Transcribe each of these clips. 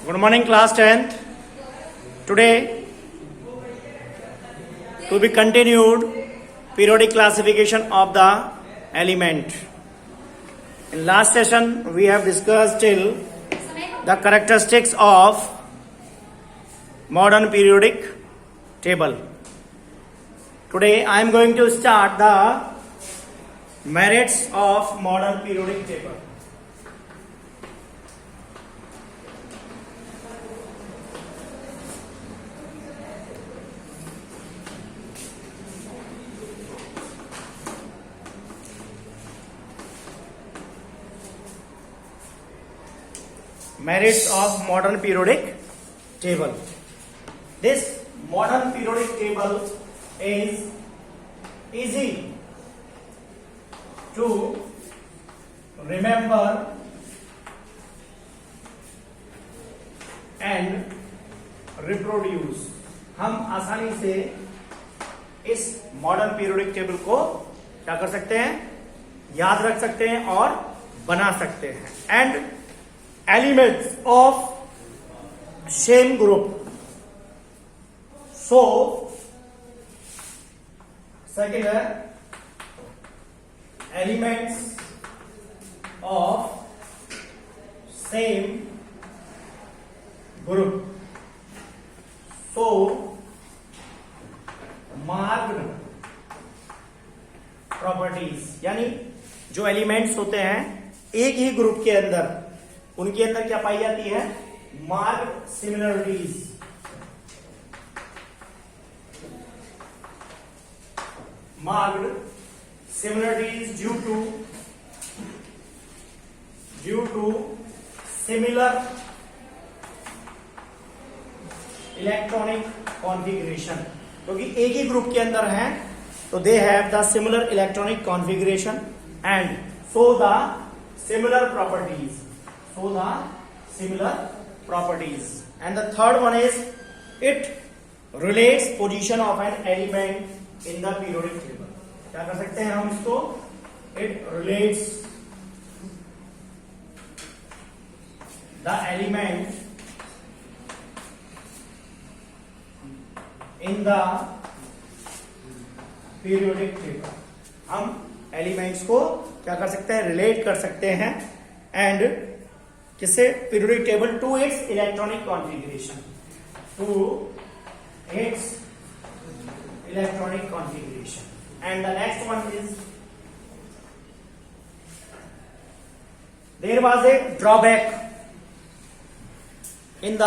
Good morning, class 10th. Today, to be continued, periodic classification of the element. In last session, we have discussed till the characteristics of modern periodic table. Today, I am going to start the merits of modern periodic table. Merits of modern periodic table. This modern periodic table is easy to remember and reproduce. हम आसानी से इस modern periodic table को क्या कर सकते हैं, याद रख सकते हैं और बना सकते हैं. And elements of same group. So, second है elements of same group. So, marked properties, यानी जो एलिमेंट्स होते हैं एक ही ग्रुप के अंदर, उनके अंदर क्या पाई जाती है, marked similarities. Marked similarities due to similar electronic configuration. क्योंकि एक ही ग्रुप के अंदर हैं तो they have the similar electronic configuration and so the similar properties. So the similar properties. And the third one is it relates position of an element in the periodic table. क्या कर सकते हैं हम इसको, it relates the element in the periodic table. हम elements को क्या कर सकते हैं, रिलेट कर सकते हैं एंड किससे, periodic table to its electronic configuration, to its electronic configuration. And the next one is there was a drawback in the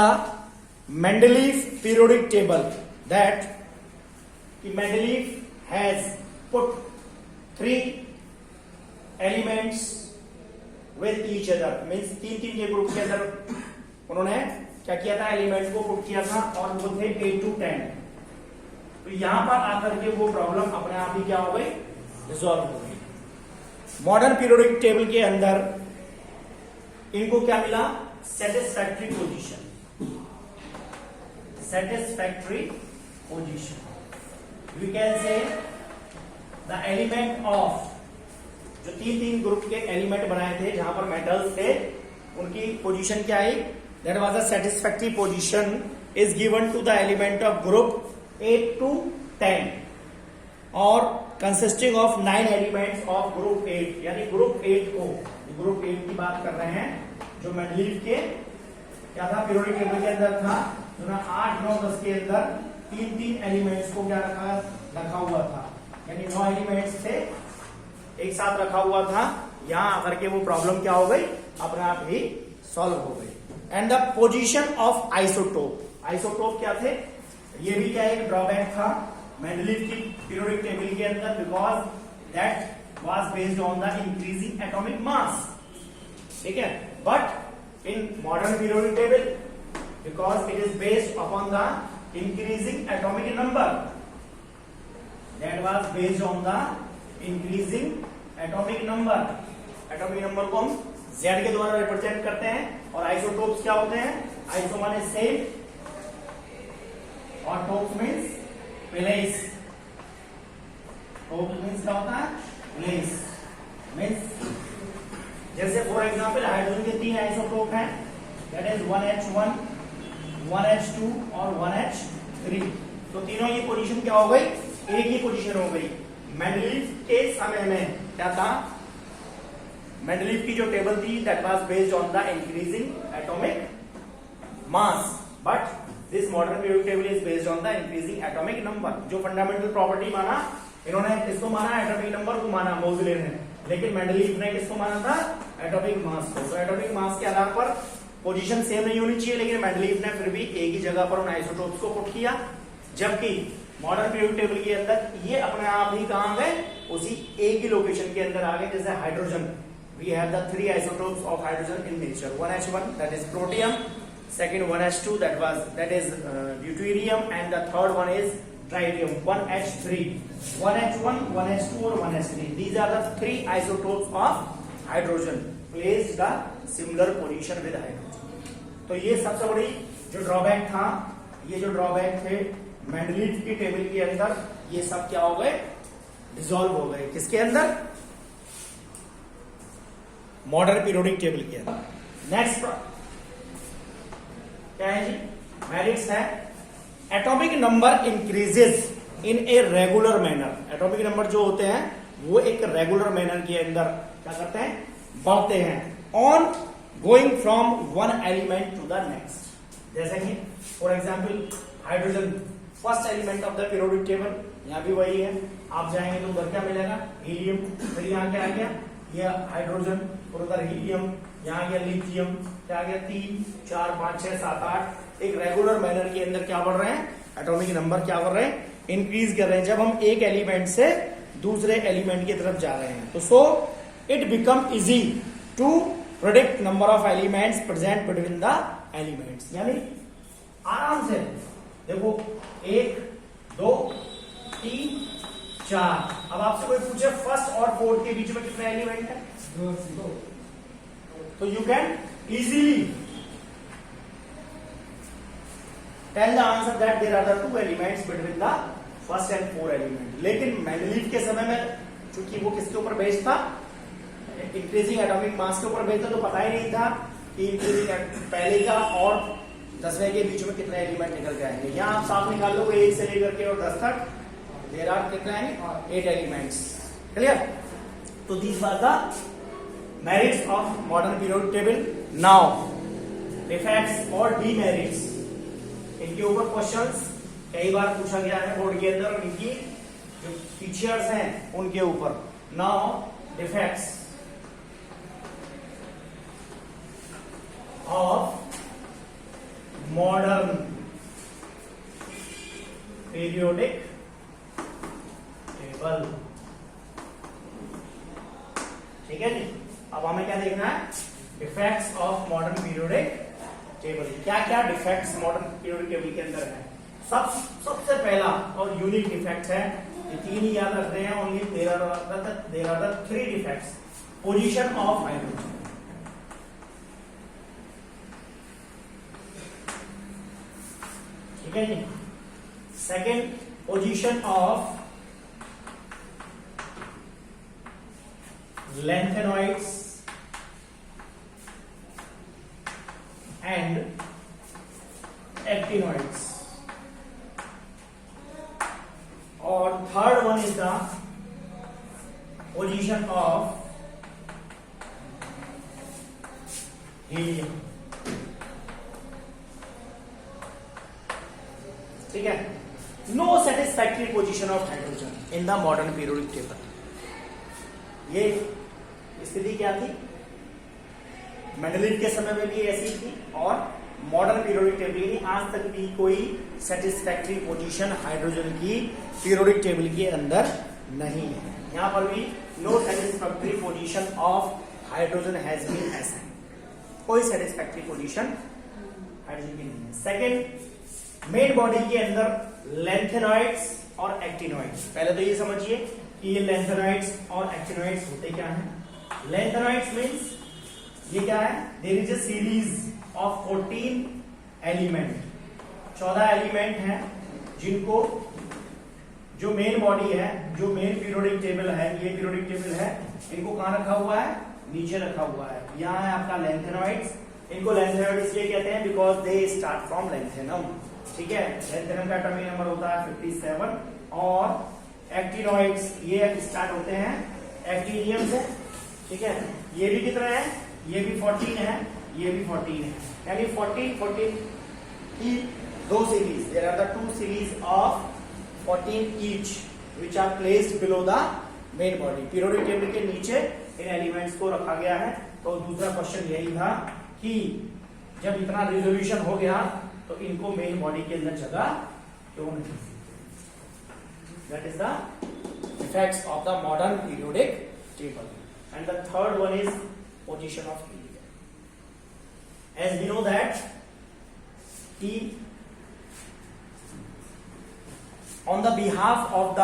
Mendeleev periodic table, that Mendeleev has put 3 elements with each other, means तीन के group के अंदर उन्होंने क्या किया था, element को put किया था और वो थे 8 to 10. तो यहां पर आकर के वो प्रॉब्लम अपने आप ही क्या हो गई, रिजॉल्व हो गई. मॉडर्न पीरियोडिक टेबल के अंदर इनको क्या मिला, satisfactory position. Satisfactory position, we can say the element of, जो तीन ग्रुप के एलिमेंट बनाए थे जहां पर मेटल्स थे, उनकी पोजीशन क्या है, that was a satisfactory position is given to the element of group 8 to 10 और consisting of 9 elements of group 8. यानी ग्रुप 8 को, ग्रुप 8 की बात कर रहे हैं जो मेंडलीव के क्या था, पीरियोडिक टेबल के अंदर था, जो ना 8, 9, 10 के अंदर तीन एलिमेंट्स को क्या रखा हुआ था, यानी 9 एलिमेंट्स थे एक साथ रखा हुआ था. यहां आकर के वो प्रॉब्लम क्या हो गई, अपने आप ही सॉल्व हो गई. And the position of isotope. Isotope क्या थे, ये भी क्या एक ड्रॉबैक था मेंडलीव की पीरियोडिक टेबल के अंदर, because that was based on the increasing atomic mass. ठीक है, but in modern periodic table, because it is based upon the increasing atomic number, that was based on the increasing atomic number. Atomic number को हम Z के द्वारा represent करते हैं. और isotopes क्या होते हैं, आइसो माने सेम और topes means place. Topes means क्या होता है, प्लेस. मीन्स जैसे फॉर एग्जांपल हाइड्रोजन के 3 आइसोटोप हैं, दैट इज 1H1 1H2 और 1H3। तो तीनों ये पोजीशन क्या हो गई, एक ही पोजीशन हो गई। मेंडलीव के समय में क्या था, मेंडलीव की जो टेबल थी that was based on the increasing atomic mass, but this modern periodic table is based on the increasing atomic number. जो फंडामेंटल प्रॉपर्टी माना इन्होंने किसको माना, एटॉमिक नंबर को माना मोजले ने, लेकिन मेंडलीव ने किसको माना था, एटॉमिक मास को। तो एटॉमिक मास के आधार पर पोजीशन सेम नहीं होनी चाहिए, लेकिन मेंडलीव ने फिर भी एक ही जगह पर उन आइसोटोप्स को पुट किया, जबकि मॉडर्न पीरियोडिक टेबल के अंदर ये अपने आप ही कहां गए, उसी एक ही लोकेशन के अंदर आ गए। जैसे hydrogen, we have the 3 isotopes of hydrogen in nature, 1H1 that is protium, second 1H2 that is deuterium, and the third one is tritium, 1H3, 1H1, 1H2 और 1H3, these are the 3 isotopes of hydrogen placed the similar position with hydrogen। तो ये सबसे बड़ी जो drawback था, ये जो drawback थे मेंडलीव की टेबल के अंदर, ये सब क्या हो गए, डिसॉल्व हो गए। किसके अंदर, मॉडर्न पीरियोडिक टेबल के अंदर। नेक्स्ट क्या है जी, मेरिट्स है, atomic number increases in a regular manner. Atomic number जो होते हैं वो एक रेगुलर मैनर के अंदर क्या करते हैं, बढ़ते हैं, on going from one element to the next. जैसे कि for example hydrogen first element of the periodic table, यहाँ भी वही है, आप जाएंगे तो उधर क्या मिलेगा, हीलियम, फिर यहाँ क्या आ गया, ये हाइड्रोजन, और उधर हीलियम, यहाँ गया लिथियम, क्या आ गया, 3 4 5 6 7 8। एक रेगुलर मैनर के अंदर क्या बढ़ रहे हैं, एटॉमिक नंबर क्या कर रहे हैं, इंक्रीज कर रहे हैं, जब हम एक एलिमेंट से दूसरे एलिमेंट की तरफ जा रहे हैं। तो so it become easy to predict number of elements present between the elements. यानी आराम से देखो 1 2 3 4। अब आपसे कोई पूछे फर्स्ट और फोर्थ के बीच में कितने एलिमेंट है, तो you can easily tell the answer that there are the 2 elements between the first and 4 element. लेकिन मेंडलीव के समय में चूंकि वो किसके ऊपर बेस्ड था, इंक्रीजिंग एटॉमिक मास के ऊपर बेस्ड था, तो पता ही नहीं था कि इंक्रीजिंग पहले का और 10वें के बीच में कितने एलिमेंट निकल के आएंगे। यहाँ आप साफ निकाल लो 1 से लेकर के और 10 तक, देयर आर कितने आएंगे, 8 एलिमेंट्स। क्लियर। तो these are the merits of modern periodic table. Now defects और डीमेरिट्स, इनके ऊपर क्वेश्चंस कई बार पूछा गया है बोर्ड के अंदर, इनकी जो फीचर्स हैं उनके ऊपर। Now defects of modern periodic table. ठीक है जी। अब हमें क्या देखना है, defects of modern periodic table. क्या क्या डिफेक्ट्स मॉडर्न पीरियोडिक टेबल के अंदर है। सबसे पहला और यूनिक डिफेक्ट है, ये 3 ही याद रखते हैं only, there are the 3 defects. Position of hydrogen, ठीक है जी। Second, position of lanthanide and actinoids, और third one is the position of helium। ठीक है। No satisfactory position of hydrogen in the modern periodic table. ये स्थिति क्या थी, मेंडलीव के समय में भी ऐसी थी, और मॉडर्न पीरियोडिक टेबल की आज तक भी कोई सेटिस्फैक्टरी पोजीशन हाइड्रोजन की पीरियोडिक टेबल के अंदर नहीं है। यहां पर भी no satisfactory position of hydrogen has been assigned, कोई सेटिस्फैक्टरी पोजीशन हाइड्रोजन की नहीं है। सेकेंड, मेन बॉडी के अंदर लैंथेनॉइड्स और एक्टिनॉइड्स। पहले तो ये समझिए कि ये लैंथेनॉइड्स और एक्टिनॉइड्स होते क्या हैं। लैंथेनॉइड्स मींस ये क्या है, there is a series of 14 element, 14 element हैं जिनको जो मेन बॉडी है, जो मेन पीरियोडिक टेबल है, ये पीरियोडिक टेबल है, इनको कहां रखा हुआ है, नीचे रखा हुआ है। यहाँ है आपका लैंथेनॉइड्स इनको लैंथेनॉइड इसलिए कहते हैं because they start from lanthanum, ठीक है। लैंथेनम का एटॉमिक नंबर होता है 57 और एक्टिनॉइड्स ये स्टार्ट होते हैं एक्टिनियम से, ठीक है। ये भी कितना है, ये भी 14 है, ये भी 14 है, यानी 14 की दो series, there are the two series of 14 each which are placed below the main body. Periodic table के नीचे इन एलिमेंट्स को रखा गया है। तो दूसरा क्वेश्चन यही था कि जब इतना रिजोल्यूशन हो गया तो इनको मेन बॉडी के अंदर जगह क्यों नहीं? That is the effects of the modern periodic table. And the third one is position of helium. As we know that कि on the behalf of the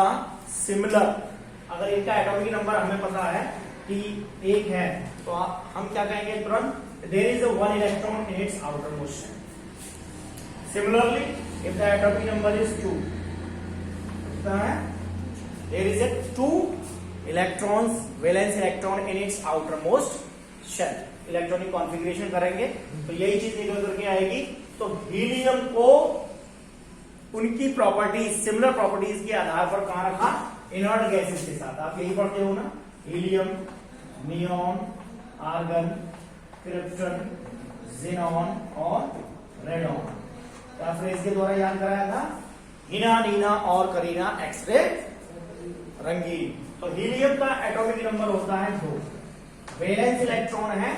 similar, अगर इनका एटॉमिक नंबर हमें पता है कि एक है तो हम क्या कहेंगे तुरंत, there is one electron in its outer most shell. Similarly if the atomic number is 2, कितना है, there is a 2 electrons, valence electron in its outer most shell. Electronic configuration करेंगे तो यही चीज निकल करके आएगी। तो हीलियम को उनकी प्रॉपर्टीज, सिमिलर प्रॉपर्टीज के आधार पर कहां रखा, इनर्ट गैसेस के साथ। आप यही पढ़ते हो ना, helium, neon, argon, krypton, xenon और रेडॉन। क्या फ्रेज के द्वारा याद कराया था, हिना, नीना और करीना एक्सरे रंगीन। तो हीलियम का एटॉमिक नंबर होता है 2, वैलेंस इलेक्ट्रॉन है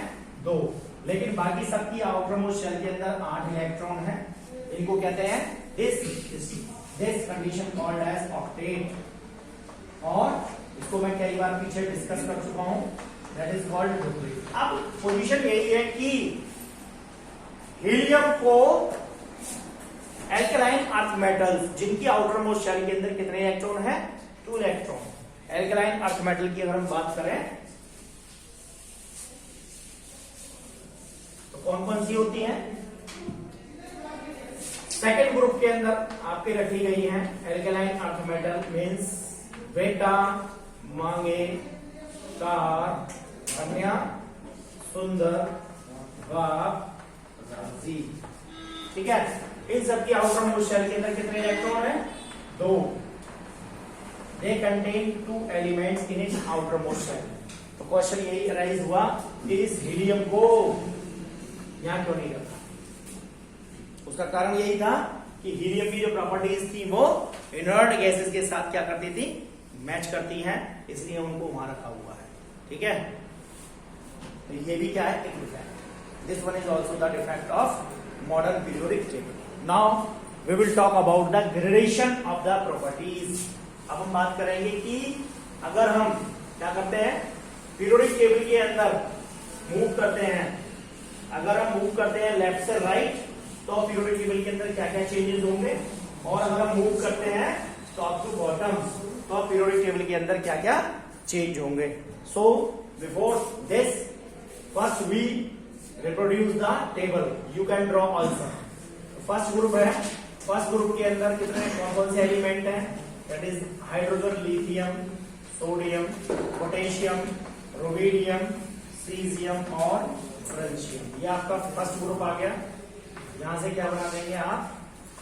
2, लेकिन बाकी सबकी आउटर मोस्ट शेल के अंदर 8 इलेक्ट्रॉन है। इनको कहते हैं this condition called as octet, और इसको मैं कई बार पीछे डिस्कस कर चुका हूं, दैट इज कॉल्ड डुप्लीट। अब पोजीशन यही है कि हीलियम को एल्कलाइन अर्थ मेटल्स जिनकी आउटर मोस्ट शेल के अंदर कितने इलेक्ट्रॉन है, 2 इलेक्ट्रॉन। एल्कलाइन अर्थ मेटल की अगर हम बात करें तो कौन कौन सी होती हैं, सेकेंड ग्रुप के अंदर आपके रखी गई हैं एल्कलाइन अर्थ मेटल मीन्स बेटा, मांगे, कार, कन्या, सुंदर, बाप, राजी, ठीक है। इन सबकी आउटर मोस्ट शेल के अंदर कितने इलेक्ट्रॉन है, 2। They contain 2 elements in its outer most shell. तो क्वेश्चन यही अराइज हुआ कि इस हीलियम को यहां क्यों नहीं रखा। उसका कारण यही था कि हीलियम की जो प्रॉपर्टीज थी वो इनर्ट गैसेस के साथ क्या करती थी, मैच करती हैं, इसलिए उनको वहां रखा हुआ है, ठीक है। तो ये भी क्या है, एक defect. This one is also the defect of modern periodic table. Now we will talk about the gradation of the properties. अब हम बात करेंगे कि अगर हम क्या करते हैं, पीरियोडिक टेबल के अंदर मूव करते हैं, अगर हम मूव करते हैं लेफ्ट से राइट तो पीरियोडिक टेबल के अंदर क्या क्या चेंजेस होंगे, और अगर हम मूव करते हैं टॉप टू बॉटम तो पीरियोडिक टेबल के अंदर क्या क्या चेंज होंगे। So before this first we reproduce the table, you can draw also. First group है, फर्स्ट ग्रुप के अंदर कितने कौन कौन से एलिमेंट हैं, that is hydrogen, lithium, sodium, potassium, rubidium, caesium और फ्रेंशियम। ये आपका फर्स्ट ग्रुप आ गया। यहां से क्या बना देंगे आप,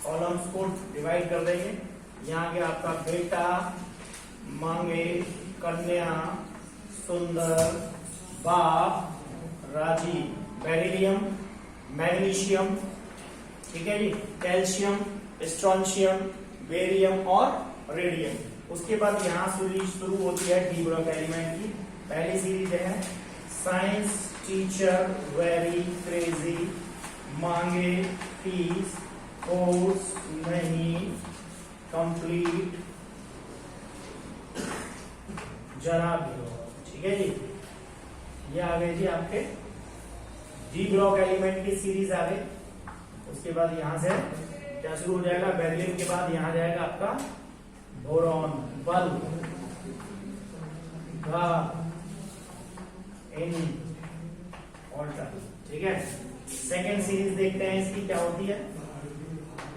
कॉलम्स को डिवाइड कर देंगे। यहाँ के आपका बेटा, मांगे, कन्या, सुंदर, बाप, राजी, बेरिलियम, मैग्नीशियम, ठीक है जी, कैल्शियम, स्ट्रोंशियम, बेरियम और रेडियम। उसके बाद यहाँ शुरू होती है डी ब्लॉक एलिमेंट की पहली सीरीज है साइंस टीचर, वेरी, क्रेजी, मांगे, पीस, कोर्स, नहीं, कंप्लीट, जरा भी हो, ठीक है जी। ये आ गए जी आपके डी ब्लॉक एलिमेंट की सीरीज आ गई। उसके बाद यहां से क्या शुरू हो जाएगा, बेरिलियम के बाद यहां जाएगा आपका बोरॉन, बल्ब, ऑल्टर, ठीक है। सेकेंड सीरीज देखते हैं इसकी क्या होती है,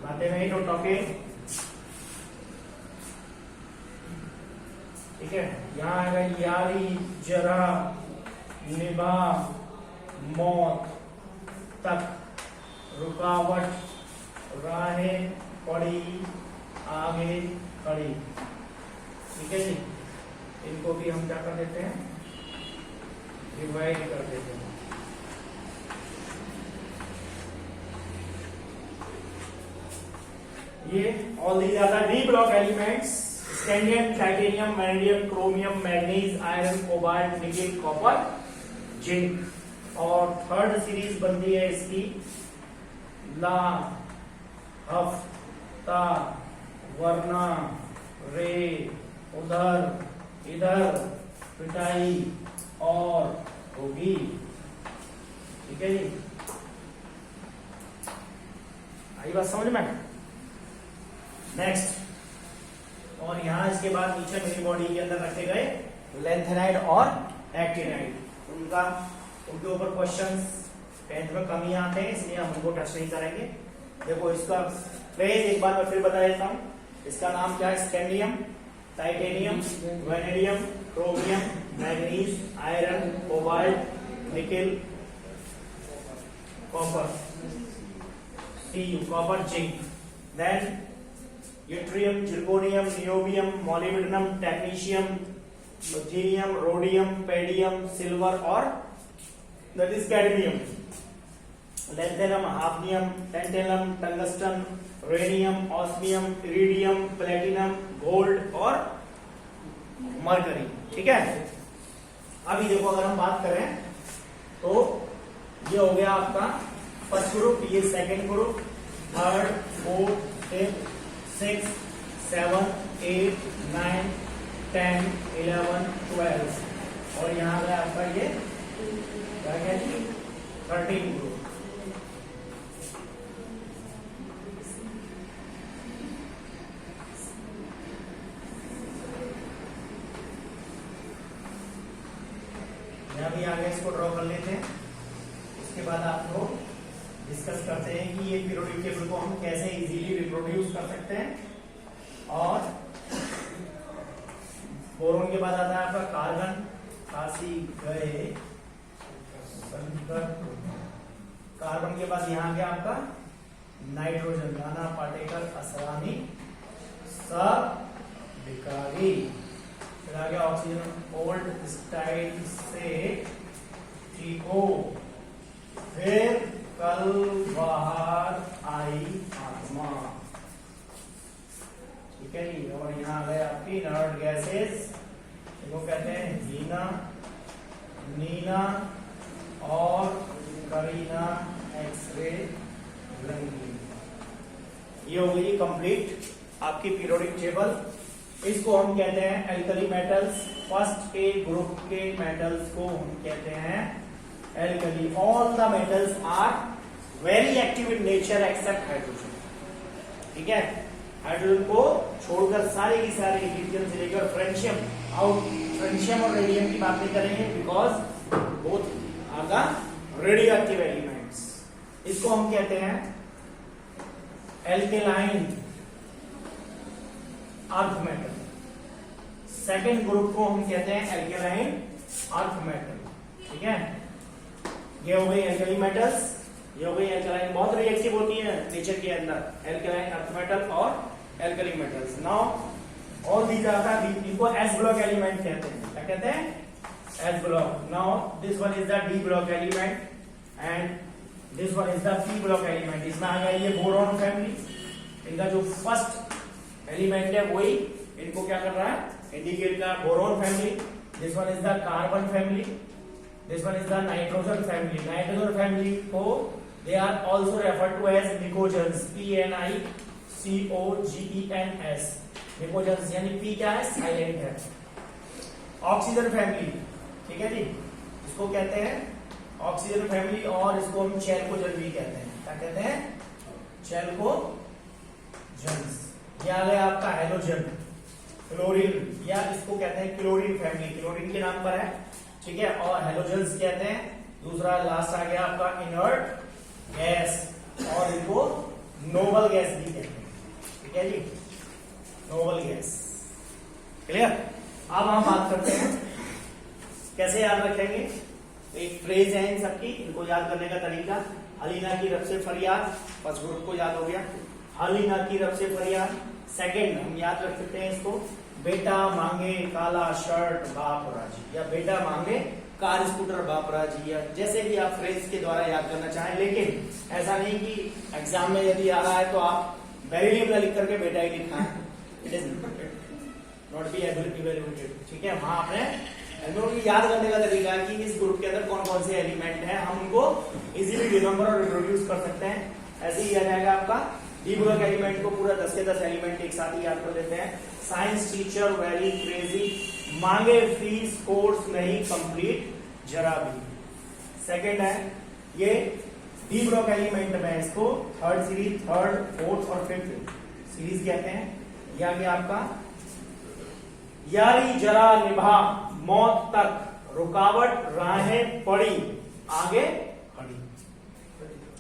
बातें में तो टॉपिक, ठीक है। यहाँ आएगा यारी, जरा, निभा, मौत, तक रुकावट राहें पड़ी आगे खड़ी। ठीक है जी, इनको भी हम क्या कर देते हैं, डिवाइड कर देते हैं। ये all these are the d block elements, scandium, titanium, vanadium, chromium, manganese, iron, cobalt, nickel, copper, zinc. और थर्ड सीरीज बनती है इसकी ला, हफ, ता, वरना, रे, उधर, इधर, पिटाई और होगी। ठीक है जी, आई बात समझ में? नेक्स्ट, और यहां इसके बाद नीचे मेरी बॉडी के अंदर रखे गए लेंथेनाइड और एक्टिनाइड, उनके ऊपर क्वेश्चंस 10th में कम ही आते हैं, इसलिए हम उनको टच नहीं करेंगे। देखो इसका पेज एक बार मैं फिर बता देता हूं। इसका नाम क्या है, scandium, titanium, vanadium, chromium, manganese, iron, cobalt, nickel, copper, Cu, copper, zinc. Then yttrium, zirconium, niobium, molybdenum, technetium, ruthenium, rhodium, palladium, silver और that is cadmium. Lanthanum, hafnium, tantalum, tungsten, rhenium, osmium, iridium, platinum, gold और mercury. ठीक है, अभी देखो अगर हम बात करें तो ये हो गया आपका फर्स्ट ग्रुप, ये second group, third, fourth, fifth, 6, 7, 8, 9, 10, 11, 12 और यहाँ गया आपका ये क्या क्या जी 13 ग्रुप। यहाँ भी आगे इसको ड्रॉ कर लेते हैं। उसके बाद आप लोग डिस्कस करते हैं कि ये पीरियोडिक टेबल को हम कैसे इजीली रिप्रोड्यूस कर सकते हैं। और बोरोन के बाद आता है आपका कार्बन, काशी गए, कार्बन के बाद यहाँ गया आपका नाइट्रोजन, नाना पाटेकर, असरानी, सब बिकारी। फिर आ गया ऑक्सीजन, ओल्ड स्टाइल से ठीक हो। फिर कल बाहर आई आत्मा। ठीक है जी, और यहाँ गए आपकी इनर्ट गैसेस, इनको कहते हैं हीना, नीना और करीना, एक्सरे, रंगीन। ये हो गई कंप्लीट आपकी पीरियोडिक टेबल। इसको हम कहते हैं alkali metals. First a group के मेटल्स को हम कहते हैं alkali. All the metals are very active in nature except hydrogen. ठीक है, हाइड्रोजन को छोड़कर सारे की सारे हीलियम से लेकर फ्रेंशियम आउट, फ्रेंशियम और रेडियम की बात नहीं करेंगे because both are the radioactive elements. इसको हम कहते हैं alkaline earth metal. Second group को हम कहते हैं एल्केलाइन अर्थ मेटल। ठीक है, ये हो गई एल्कली मेटल्स, ये हो गई एल्कलाइन, बहुत रिएक्टिव होती है नेचर के अंदर एल्कलाइन अर्थ मेटल और alkali metals. Now all these are the, इनको एस ब्लॉक एलिमेंट कहते हैं। क्या कहते हैं? S block. Now this one is the d block element and this one is the p block element. इसमें आ गया ये बोरॉन फैमिली। इनका जो फर्स्ट एलिमेंट है वही इनको क्या कर रहा है, इंडिकेट का boron family. This one is the carbon family, this one is the nitrogen family. Nitrogen family को they are also referred to as pnicogens, PNICOGENS, pnicogens. यानी पी क्या है? साइलेंट है। ऑक्सीजन फैमिली, ठीक है जी, इसको कहते हैं ऑक्सीजन फैमिली और इसको हम चैल्कोजेन भी कहते हैं। क्या कहते हैं? चैल्कोजेंस। ये आ गया आपका हेलोजन, क्लोरीन, या इसको कहते हैं क्लोरीन फैमिली, क्लोरीन के नाम पर है। ठीक है, और हेलोजेंस कहते हैं। दूसरा लास्ट आ गया आपका इनर्ट गैस, और इनको नोबल गैस भी कहते हैं। ठीक है जी, नोबल गैस। क्लियर? अब हम बात करते हैं कैसे याद रखेंगे। एक फ्रेज है इन सबकी, इनको याद करने का तरीका। हलीना की रब से फरियाद, फर्स्ट ग्रुप को याद हो गया। हलीना की रब से फरियाद। सेकंड हम याद रख सकते हैं इसको, बेटा मांगे काला शर्ट बाप राजी, या बेटा मांगे कार स्कूटर बाप राजी, या जैसे भी आप फ्रेज के द्वारा याद करना चाहें। लेकिन ऐसा नहीं कि एग्जाम में यदि आ रहा है तो आप वेरिएबल लिख करके बेटा ही लिखा है, it is not be evaluated. ठीक है, वहां आपने याद करने का तरीका है कि इस ग्रुप के अंदर कौन कौन से एलिमेंट हैं, हम उनको इजीली रिमेंबर और रिप्रोड्यूस कर सकते हैं। ऐसे ही आ जाएगा आपका डी ब्लॉक एलिमेंट को पूरा 10 के 10 एलिमेंट एक साथ ही याद कर देते हैं। साइंस टीचर वेरी क्रेजी, मांगे फीस कोर्स नहीं कंप्लीट जरा भी। सेकंड है ये डी ब्लॉक एलिमेंट में, इसको थर्ड सीरीज, थर्ड, फोर्थ और फिफ्थ सीरीज कहते हैं। यह आ गया आपका यारी जरा निभा मौत तक रुकावट राहें पड़ी आगे खड़ी।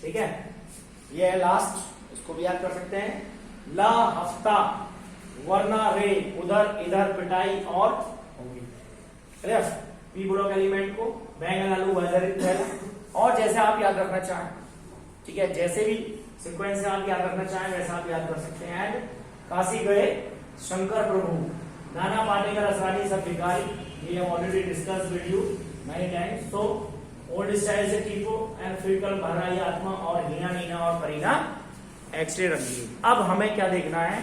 ठीक है, ये है लास्ट, इसको भी याद कर सकते हैं। ला हफ्ता वरना रे उधर इधर पिटाई और होगी। क्लियर, पी ब्लॉक एलिमेंट को बैंगन आलू गाजर और जैसे आप याद रखना चाहें। ठीक है, जैसे भी सीक्वेंस से आप याद रखना चाहें वैसा आप याद कर सकते हैं। एंड काशी गए शंकर प्रभु, नाना पाटेकर असरानी सब भिखारी, ये already discuss with you many times. So old style से टीपो एंड फिजिकल भराई आत्मा और हीना नीना और करीना एक्सरे रंगीन। अब हमें क्या देखना है,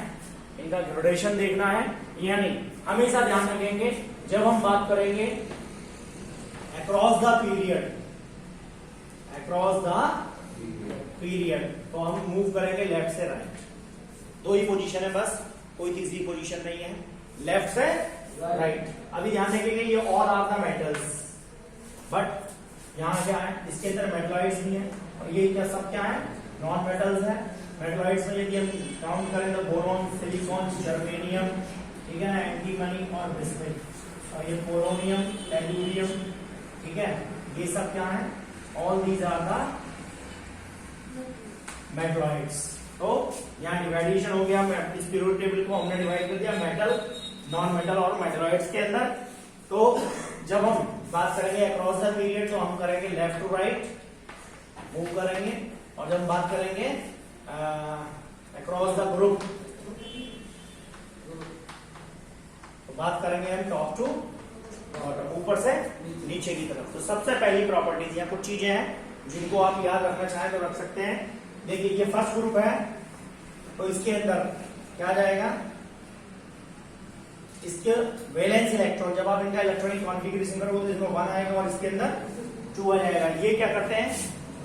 इनका ग्रेडेशन देखना है। यानी हमेशा ध्यान रखेंगे जब हम बात करेंगे across the period, across the period, तो हम मूव करेंगे लेफ्ट से राइट। दो ही पोजीशन है बस, कोई तीसरी पोजीशन नहीं है, लेफ्ट से राइट। अभी ध्यान रखेंगे ये all are the metals, but यहाँ क्या है, इसके अंदर मेटलॉइड्स भी हैं और ये क्या सब क्या है, नॉन मेटल्स है। मेटलॉइड्स में यदि हम काउंट करें तो बोरॉन, सिलिकॉन, जर्मेनियम, ठीक है ना, एंटीमनी और बिस्मिथ, और ये पोलोनियम, टेलुरियम, ठीक है, ये सब क्या है, all these are the metalloids. तो यहाँ डिवाइडेशन हो गया, इस पीरियोडिक टेबल को हमने डिवाइड कर दिया मेटल, नॉन मेटल और मेटलॉइड्स के अंदर। तो जब हम बात करेंगे अक्रॉस द पीरियड तो हम करेंगे लेफ्ट टू राइट मूव करेंगे, और जब हम बात करेंगे अक्रॉस द ग्रुप तो बात करेंगे हम टॉप टू बॉटम, ऊपर से नीचे की तरफ। तो सबसे पहली प्रॉपर्टीज, यहाँ कुछ चीजें हैं जिनको आप याद रखना चाहें तो रख सकते हैं। देखिए ये फर्स्ट ग्रुप है तो इसके अंदर क्या जाएगा, इसके वैलेंस इलेक्ट्रॉन, जब आप इनका इलेक्ट्रॉनिक कॉन्फ़िगरेशन करोगे तो इसमें 1 आएगा और इसके अंदर 2 आ जाएगा। ये क्या करते हैं,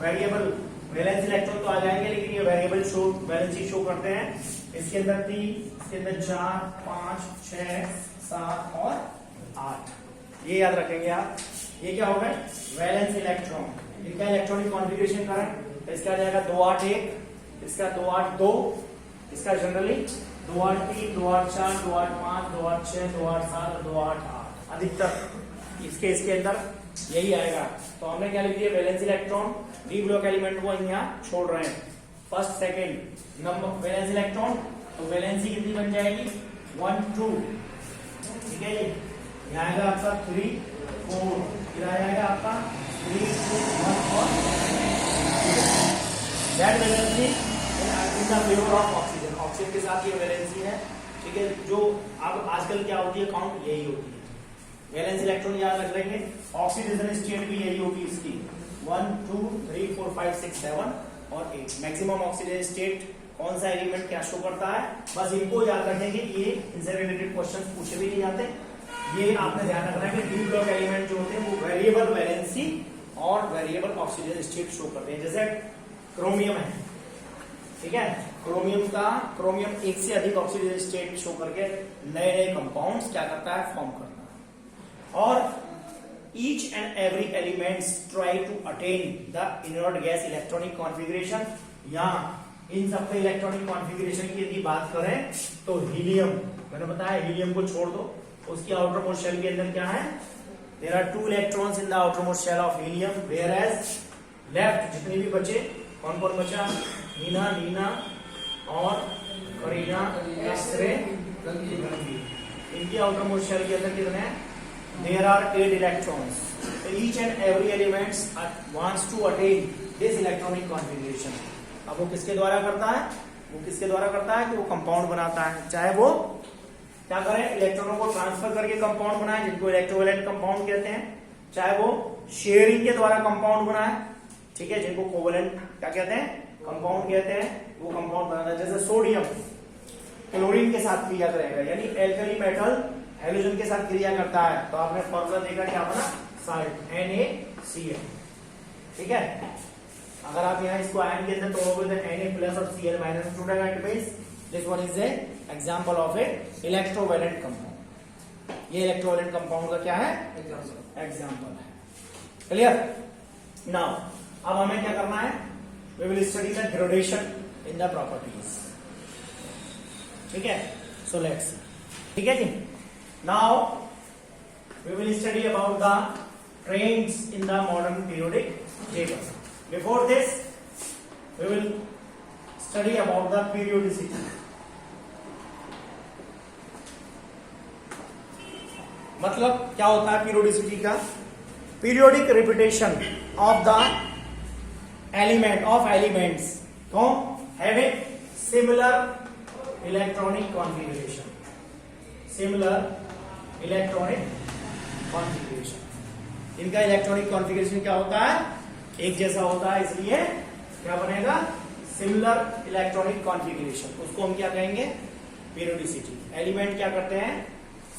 वेरिएबल वैलेंस इलेक्ट्रॉन तो आ जाएंगे लेकिन ये वेरिएबल शो वैलेंस ही शो करते हैं। इसके अंदर 3, इसके अंदर 4, 5, 6, 7 और 8, ये याद रखेंगे आप। ये क्या होगा, वैलेंस इलेक्ट्रॉन। इनका इलेक्ट्रॉनिक कॉन्फ़िगरेशन करें तो इसका आ जाएगा 2 8 1, इसका 2 8 2, इसका जनरली 2 8 3, 2 8 4, 2 8 5, 2 8 6, 2 8 7 और 2 8 8 अधिकतर इसके अंदर यही आएगा। तो हमने क्या लिख दिया, valence electron, D block element को यहाँ छोड़ रहे हैं। First second number valence electron, तो वैलेंसी कितनी बन जाएगी, 1 2, ठीक है। ये यहाँ आएगा आपका 3 4, फिर आ जाएगा आपका 3 2 1 और that valency in the favour of oxygen, oxygen के साथ ये वैलेंसी है, ठीक है। जो अब आजकल क्या होती है, काउंट यही होती है, वैलेंस इलेक्ट्रॉन याद रख लेंगे। ऑक्सीडेशन स्टेट भी यही होगी इसकी, 1 2 3 4 5 6 7 और 8। मैक्सिमम ऑक्सीडेशन स्टेट कौन सा एलिमेंट क्या शो करता है, बस इनको याद रखेंगे। ये इनसे रिलेटेड क्वेश्चन पूछे भी नहीं जाते, ये आपने ध्यान रखना है कि डी ब्लॉक एलिमेंट जो होते हैं वो वेरिएबल वैलेंसी और वेरिएबल ऑक्सीजन स्टेट शो करते हैं। जैसे क्रोमियम है, ठीक है, क्रोमियम एक से अधिक ऑक्सीजन स्टेट शो करके नए नए कंपाउंड्स क्या करता है, फॉर्म करता है। और each and every elements try to attain the inert gas electronic configuration. यहाँ इन सबके इलेक्ट्रॉनिक कॉन्फ़िगरेशन की यदि बात करें तो हीलियम, मैंने बताया हीलियम को छोड़ दो, उसकी आउटर मोस्ट शेल के अंदर क्या है, there are 2 electrons in the outer most shell of helium, whereas left जितने भी बचे, कौन कौन बचा, नीना नीना और करीना एक्सरे, इनकी आउटर मोस्ट शेल के अंदर कितने हैं, there are 8 electrons. Each and every element wants to attain this electronic configuration. अब वो किसके द्वारा करता है? वो किसके द्वारा करता है कि वो कंपाउंड बनाता है, चाहे वो क्या करे, इलेक्ट्रॉनों को ट्रांसफर करके कंपाउंड बनाए जिनको इलेक्ट्रोवैलेंट कंपाउंड कहते हैं, चाहे वो शेयरिंग के द्वारा कंपाउंड बनाए, ठीक है, जिनको कोवलेंट क्या कहते हैं, कंपाउंड कहते हैं, वो कंपाउंड बनाता है। जैसे सोडियम क्लोरीन के साथ क्रिया करेगा, यानी एल्कली मेटल हेलोजन के साथ क्रिया करता है, तो आपने फॉर्मूला देखा क्या बना, साल्ट NaCl, ठीक है। अगर आप यहाँ इसको आयन के अंदर तोड़ोगे तो Na प्लस और Cl माइनस टूटेगा, it means this one is a example of A electrovalent compound. ये इलेक्ट्रोवैलेंट कंपाउंड का क्या है, एग्जांपल है। क्लियर? नाउ अब हमें क्या करना है, we will study the gradation in the properties, ठीक है। सो लेट्स, ठीक है जी। Now we will study about the trends in the modern periodic table. Before this we will study about the periodicity. मतलब क्या होता है पीरियोडिसिटी का? Periodic repetition of the element of elements having similar electronic configuration, similar electronic configuration. इनका electronic configuration क्या होता है, एक जैसा होता है, इसलिए क्या बनेगा, सिमिलर इलेक्ट्रॉनिक कॉन्फ़िगरेशन। उसको हम क्या कहेंगे, पीरियोडिसिटी। एलिमेंट क्या करते हैं,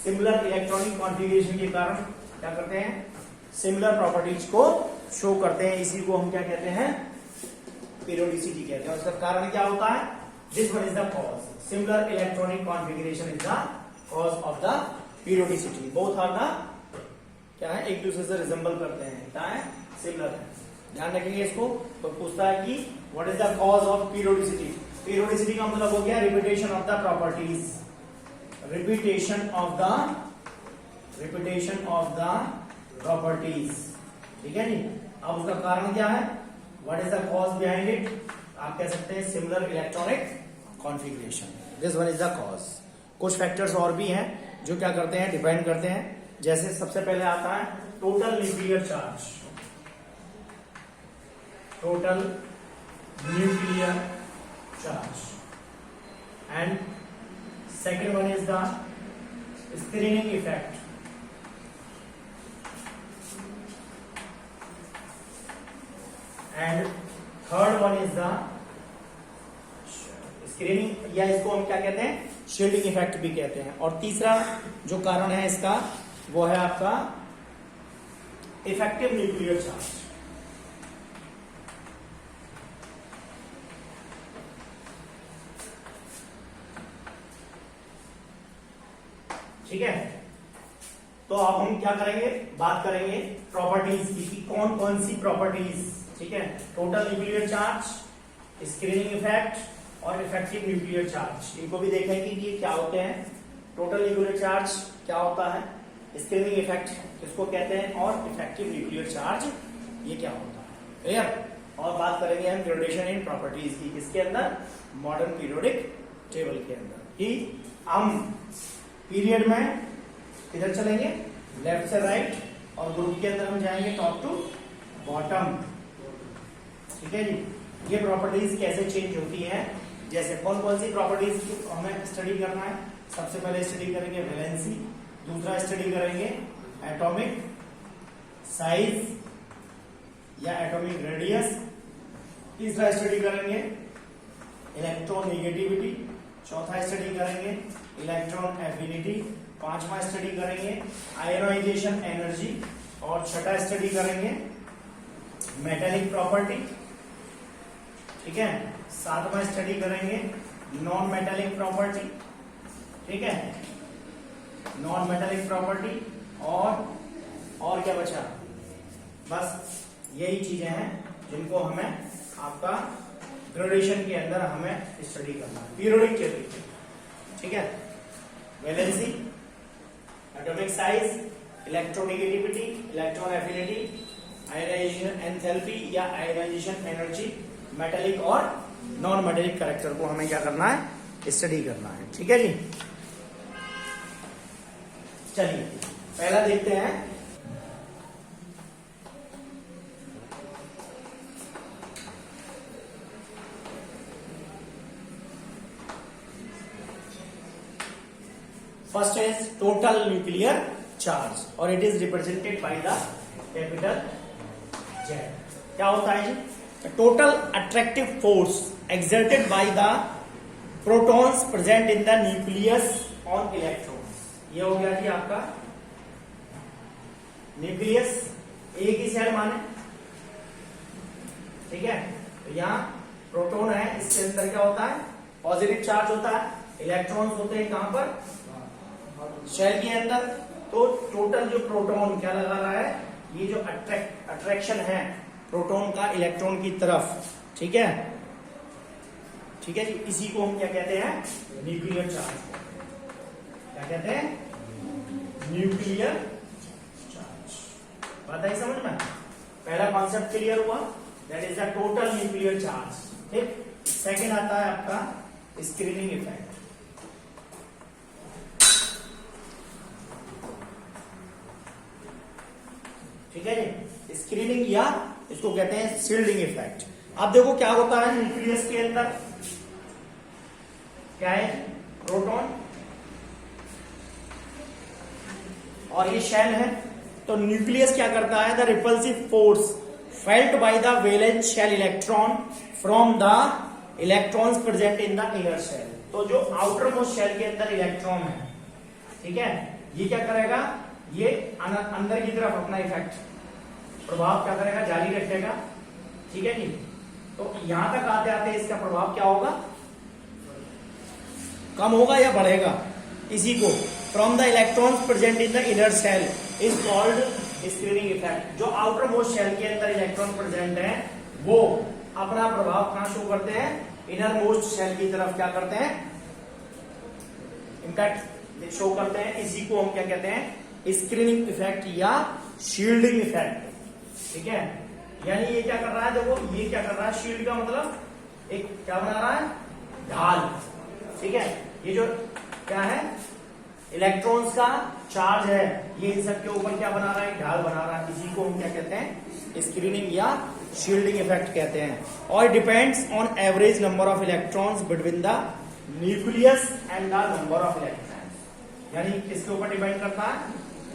सिमिलर इलेक्ट्रॉनिक कॉन्फ़िगरेशन के कारण क्या करते हैं, सिमिलर प्रॉपर्टीज को शो करते हैं, इसी को हम क्या कहते हैं, पीरियोडिसिटी कहते हैं। उसका कारण क्या होता है, this one is the cause, similar electronic configuration is the cause of the periodicity. Both are the क्या है, एक दूसरे से रिजेंबल करते हैं, क्या है, सिमिलर है। ध्यान रखेंगे इसको। तो पूछता है कि what is the cause of periodicity. Periodicity का मतलब हो गया repetition of the properties, repetition of the properties, ठीक है जी। अब उसका कारण क्या है, what is the cause behind it, आप कह सकते हैं similar electronic configuration, this one is the cause. कुछ फैक्टर्स और भी हैं जो क्या करते हैं, डिपेंड करते हैं। जैसे सबसे पहले आता है total nuclear charge, total nuclear charge, and second one is the screening effect, and third one is the screening, या इसको हम क्या कहते हैं, शील्डिंग इफेक्ट भी कहते हैं। और तीसरा जो कारण है इसका वो है आपका इफेक्टिव न्यूक्लियर चार्ज, ठीक है। तो अब हम क्या करेंगे, बात करेंगे प्रॉपर्टीज की कि कौन कौन सी प्रॉपर्टीज, ठीक है, total nuclear charge, screening effect और इफेक्टिव न्यूक्लियर चार्ज, इनको भी देखेंगे कि ये क्या होते हैं। टोटल न्यूक्लियर चार्ज क्या होता है, स्क्रीनिंग इफेक्ट किसको कहते हैं, और इफेक्टिव न्यूक्लियर चार्ज ये क्या होता है, क्लियर। और बात करेंगे हम ग्रेडेशन इन प्रॉपर्टीज की, किसके अंदर, मॉडर्न पीरियोडिक टेबल के अंदर, कि हम पीरियड में किधर चलेंगे, लेफ्ट से राइट, और ग्रुप के अंदर हम जाएंगे टॉप टू बॉटम, ठीक है जी। ये प्रॉपर्टीज कैसे चेंज होती हैं, जैसे कौन कौन सी प्रॉपर्टीज हमें स्टडी करना है। सबसे पहले स्टडी करेंगे वैलेंसी, दूसरा स्टडी करेंगे एटॉमिक साइज या एटॉमिक रेडियस, तीसरा स्टडी करेंगे इलेक्ट्रोनेगेटिविटी, चौथा स्टडी करेंगे इलेक्ट्रॉन एफिनिटी, पांचवा स्टडी करेंगे आयनाइजेशन एनर्जी, और छठा स्टडी करेंगे मेटेलिक प्रॉपर्टी, ठीक है। सातवां स्टडी करेंगे नॉन मेटेलिक प्रॉपर्टी, ठीक है, नॉन मेटेलिक प्रॉपर्टी, और क्या बचा, बस यही चीजें हैं जिनको हमें आपका ग्रेडेशन के अंदर हमें स्टडी करना है पीरियोडिक टेबल, ठीक है। Valency, atomic size, electronegativity, electron affinity, ionisation enthalpy या आयनाइजेशन एनर्जी, मेटेलिक और नॉन मेटेलिक कैरेक्टर को हमें क्या करना है, स्टडी करना है, ठीक है जी। चलिए पहला देखते हैं। First is total nuclear charge और it is represented by the capital Z. क्या होता है जी? Total attractive force exerted by the protons present in the nucleus on electrons. ये हो गया जी आपका न्यूक्लियस, एक ही सेल माने, ठीक है। तो यहाँ प्रोटॉन है, इसके अंदर क्या होता है? पॉजिटिव चार्ज होता है, इलेक्ट्रॉन्स होते हैं कहां पर? शेल के अंदर। तो टोटल जो प्रोटॉन क्या लगा रहा है, ये जो अट्रैक्शन है प्रोटॉन का इलेक्ट्रॉन की तरफ, ठीक है, ठीक है जी। इसी को हम क्या कहते हैं? Nuclear charge. क्या कहते हैं? Nuclear charge. बात आई समझ में? पहला कॉन्सेप्ट क्लियर हुआ, that is the total nuclear charge. ठीक। सेकेंड आता है आपका स्क्रीनिंग इफेक्ट। ठीक है जी। स्क्रीनिंग या इसको कहते हैं शील्डिंग इफेक्ट। अब देखो क्या होता है न्यूक्लियस के अंदर, क्या है? प्रोटॉन और ये शेल है। तो न्यूक्लियस क्या करता है? The repulsive force felt by the valence shell electron from the electrons present in the inner shell. तो जो आउटर मोस्ट शेल के अंदर इलेक्ट्रॉन है, ठीक है, ये क्या करेगा? ये अंदर की तरफ अपना इफेक्ट, प्रभाव क्या करेगा? जारी रखेगा, ठीक है जी। तो यहां तक आते आते इसका प्रभाव क्या होगा? कम होगा या बढ़ेगा? इसी को from the electrons present in the inner shell is called screening effect. जो आउटर मोस्ट शेल के अंदर इलेक्ट्रॉन प्रेजेंट है वो अपना प्रभाव कहां शो करते हैं? इनर मोस्ट शेल की तरफ क्या करते हैं? इम्पैक्ट शो करते हैं। इसी को हम क्या कहते हैं? स्क्रीनिंग इफेक्ट या शील्डिंग इफेक्ट। ठीक है, यानी ये क्या कर रहा है? देखो ये क्या कर रहा है? शील्ड का मतलब एक क्या बना रहा है? ढाल। ठीक है, ये जो क्या है? इलेक्ट्रॉन्स का चार्ज है, ये इन सब के ऊपर क्या बना रहा है? ढाल बना रहा है। इसी को हम क्या कहते हैं? स्क्रीनिंग या शील्डिंग इफेक्ट कहते हैं। और depends on average number of electrons between the nucleus and the number of electrons. यानी किसके ऊपर डिपेंड करता है?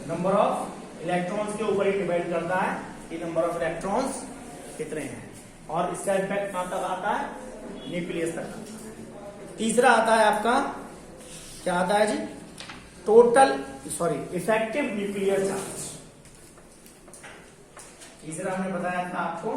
नंबर ऑफ इलेक्ट्रॉन्स के ऊपर ही डिपेंड करता है कि नंबर ऑफ इलेक्ट्रॉन्स कितने हैं। और इसका इफेक्ट कहां तक आता है? न्यूक्लियस तक। तीसरा आता है आपका, क्या आता है जी? Effective nuclear charge. तीसरा हमने बताया था आपको